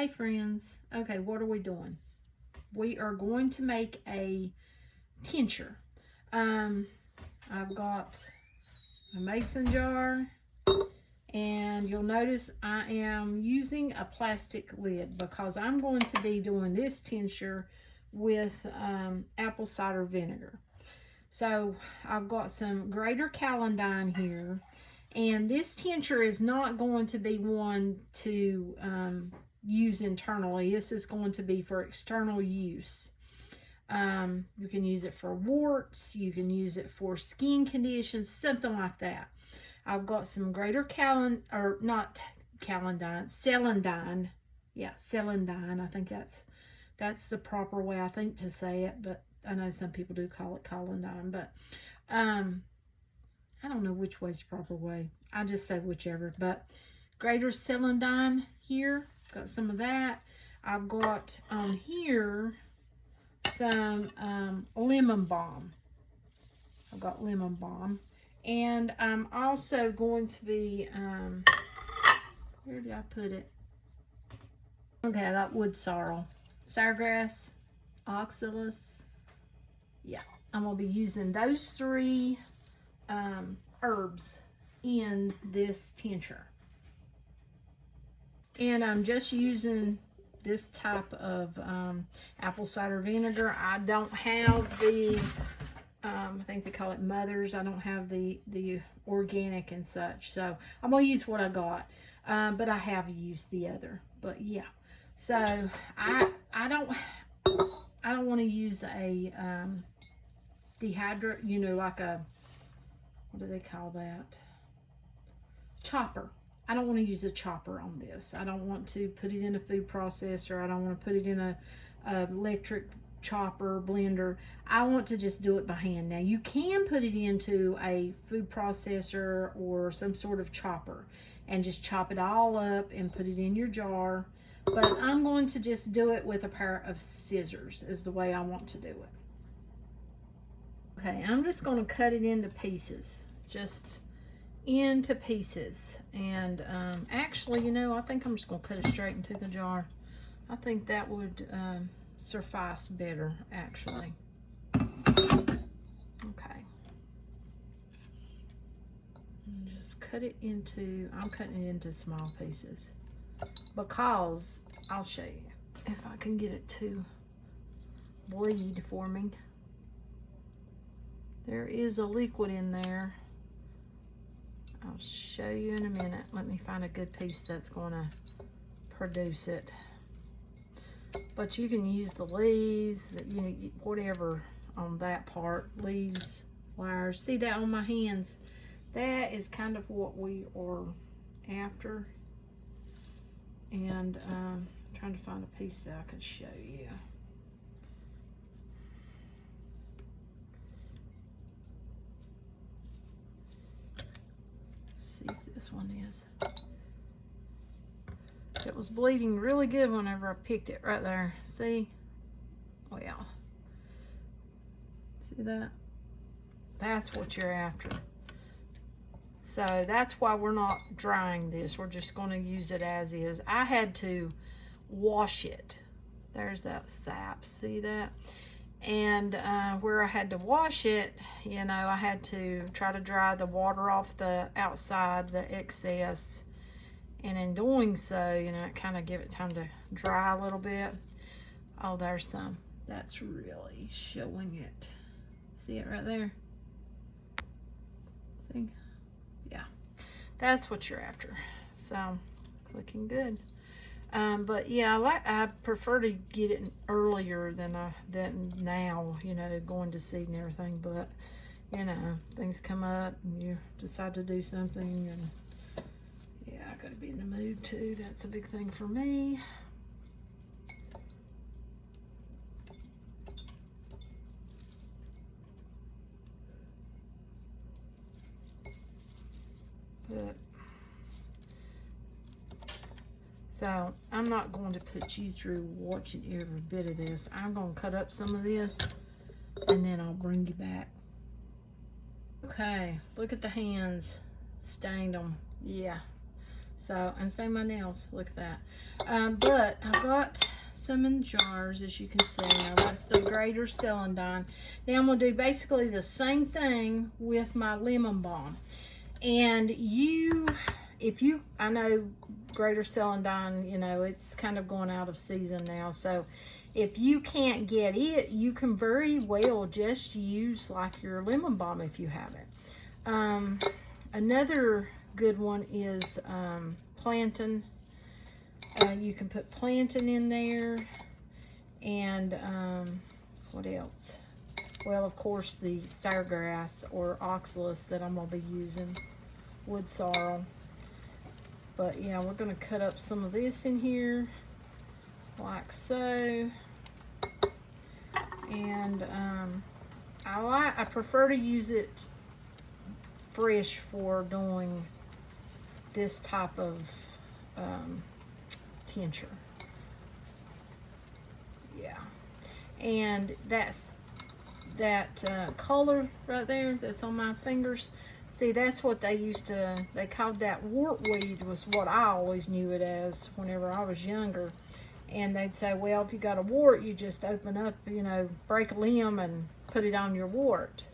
Hey friends. Okay, what are we doing? We are going to make a tincture. I've got a mason jar, and you'll notice I am using a plastic lid because I'm going to be doing this tincture with apple cider vinegar. So I've got some greater calendine here, and this tincture is not going to be one to use internally. This is going to be for external use. You can use it for warts, you can use it for skin conditions, something like that. I've got some greater celandine. Yeah, celandine. I think that's the proper way, I think, to say it, but I know some people do call it calendine, but I don't know which way's the proper way. I just say whichever, but greater celandine here. Got some of that. I've got on here some lemon balm. I've got lemon balm. And I'm also going to be, where did I put it? Okay, I got wood sorrel, sourgrass, oxalis. Yeah, I'm going to be using those three herbs in this tincture. And I'm just using this type of apple cider vinegar. I don't have the, I think they call it Mother's. I don't have the organic and such. So I'm going to use what I got. But I have used the other. But yeah. So I don't want to use a dehydrate, you know, like a, what do they call that? Chopper. I don't want to use a chopper on this. I don't want to put it in a food processor. I don't want to put it in a electric chopper, blender. I want to just do it by hand. Now, you can put it into a food processor or some sort of chopper and just chop it all up and put it in your jar. But I'm going to just do it with a pair of scissors is the way I want to do it. Okay, I'm just going to cut it into pieces. Just into pieces. And actually, you know, I think I'm just going to cut it straight into the jar. I think that would suffice better, actually. Okay. And just cut it into, I'm cutting it into small pieces. Because, I'll show you if I can get it to bleed for me. There is a liquid in there. I'll show you in a minute. Let me find a good piece that's going to produce it. But you can use the leaves, you know, whatever on that part. Leaves, wires. See that on my hands? That is kind of what we are after. And trying to find a piece that I could show you. See if this one is. It was bleeding really good whenever I picked it right there. See? Well, see that? That's what you're after. So that's why we're not drying this. We're just going to use it as is. I had to wash it. There's that sap. See that? And where I had to wash it, you know, I had to try to dry the water off the outside, the excess. And in doing so, you know, it kind of give it time to dry a little bit. Oh, there's some. That's really showing it. See it right there? See? Yeah. That's what you're after. So, looking good. But yeah, I prefer to get it earlier than now, you know, going to seed and everything. But, you know, things come up and you decide to do something, and yeah, I gotta be in the mood too. That's a big thing for me. But so I'm not going to put you through watching every bit of this. I'm going to cut up some of this and then I'll bring you back. Okay, look at the hands. Stained them. Yeah. So, and same my nails, look at that. But I've got some in jars, as you can see. Now that's the greater celandine. Now I'm going to do basically the same thing with my lemon balm. And I know greater celandine, you know, it's kind of going out of season now. So if you can't get it, you can very well just use like your lemon balm if you have it. Another good one is plantain. You can put plantain in there, and what else? Well, of course, the cidergrass or oxalis that I'm going to be using, wood sorrel. But yeah, we're going to cut up some of this in here, like so. And I prefer to use it fresh for doing this type of tincture. Yeah, and that color right there that's on my fingers. See, that's what they called that wart weed, was what I always knew it as whenever I was younger. And they'd say, well, if you got a wart, you just open up, you know, break a limb and put it on your wart.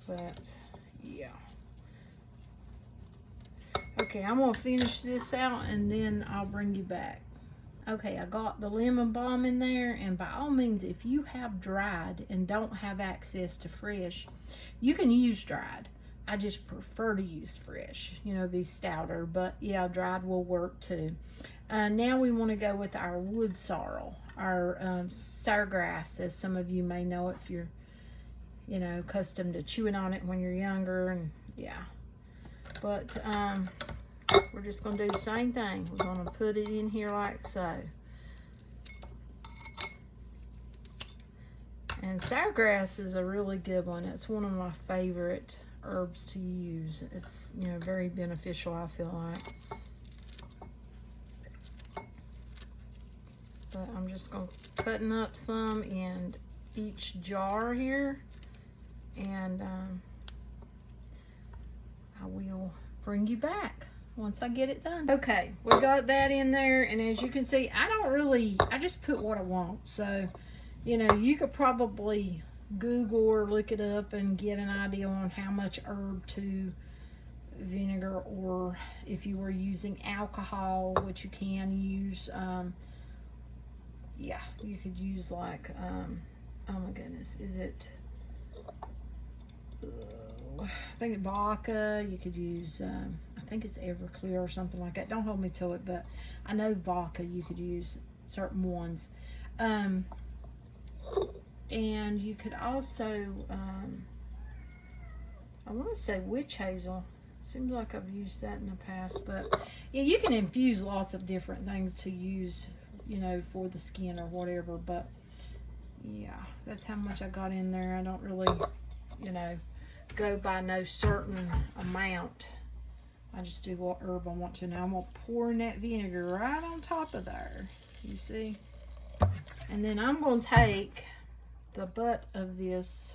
But yeah, okay, I'm gonna finish this out and then I'll bring you back. Okay, I got the lemon balm in there, and by all means, if you have dried and don't have access to fresh, you can use dried. I just prefer to use fresh, you know, be stouter, but yeah, dried will work too. Now we want to go with our wood sorrel, our cidergrass, as some of you may know if you're, you know, accustomed to chewing on it when you're younger, and yeah. But we're just going to do the same thing. We're going to put it in here like so. And cidergrass is a really good one. It's one of my favorite herbs to use. It's, you know, very beneficial, I feel like. But I'm just going to cutting up some in each jar here. And I will bring you back once I get it done. Okay, we got that in there, and as you can see, I just put what I want. So, you know, you could probably Google or look it up and get an idea on how much herb to vinegar, or if you were using alcohol, which you can use, yeah, you could use like, oh my goodness, is it, I think vodka. You could use, I think it's Everclear or something like that. Don't hold me to it, but I know vodka you could use certain ones. And you could also, I want to say witch hazel. Seems like I've used that in the past, but yeah, you can infuse lots of different things to use, you know, for the skin or whatever. But yeah, that's how much I got in there. I don't really, you know, go by no certain amount. I just do what herb I want to. Now I'm going to pour in that vinegar right on top of there. You see? And then I'm going to take the butt of this,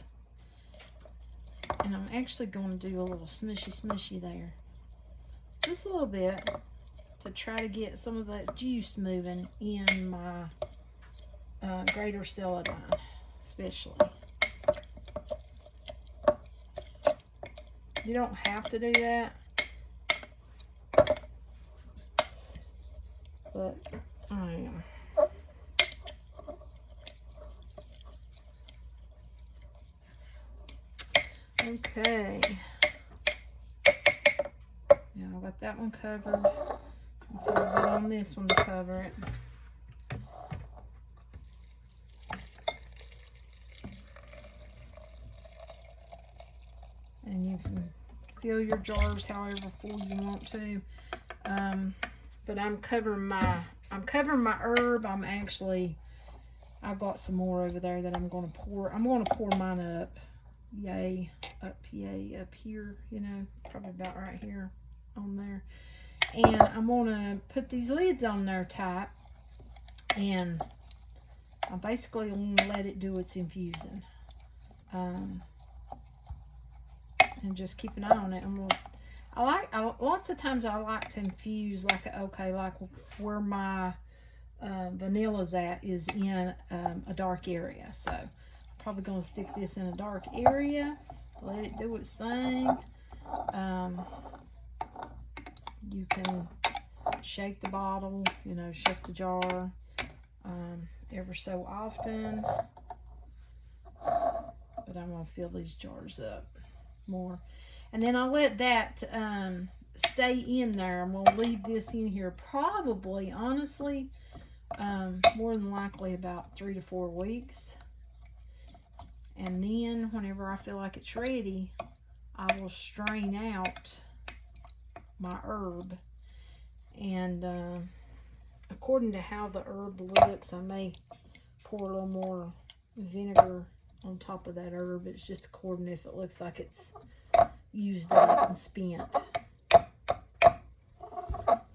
and I'm actually going to do a little smushy there. Just a little bit, to try to get some of that juice moving in my greater celandine, especially. You don't have to do that, but I am. Okay. Now I got that one covered. I'll put a bit on this one to cover it. And you can fill your jars however full you want to. But I'm covering my herb. I've got some more over there that I'm going to pour. I'm going to pour mine up. Yay, up here, you know, probably about right here on there. And I'm going to put these lids on there tight. And I basically want to let it do its infusing. And just keep an eye on it. Lots of times I like to infuse like where my vanilla's at is in a dark area. So I'm probably going to stick this in a dark area, let it do its thing. You can shake the bottle, you know, shake the jar ever so often. But I'm going to fill these jars up more. And then I'll let that stay in there. I'm going to leave this in here probably, honestly, more than likely about 3 to 4 weeks. And then whenever I feel like it's ready, I will strain out my herb. And according to how the herb looks, I may pour a little more vinegar on top of that herb. It's just according if it looks like it's used up and spent.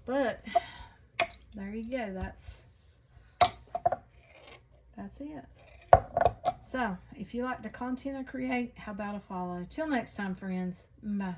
But there you go. That's it. So if you like the content I create, how about a follow? Till next time, friends. Bye.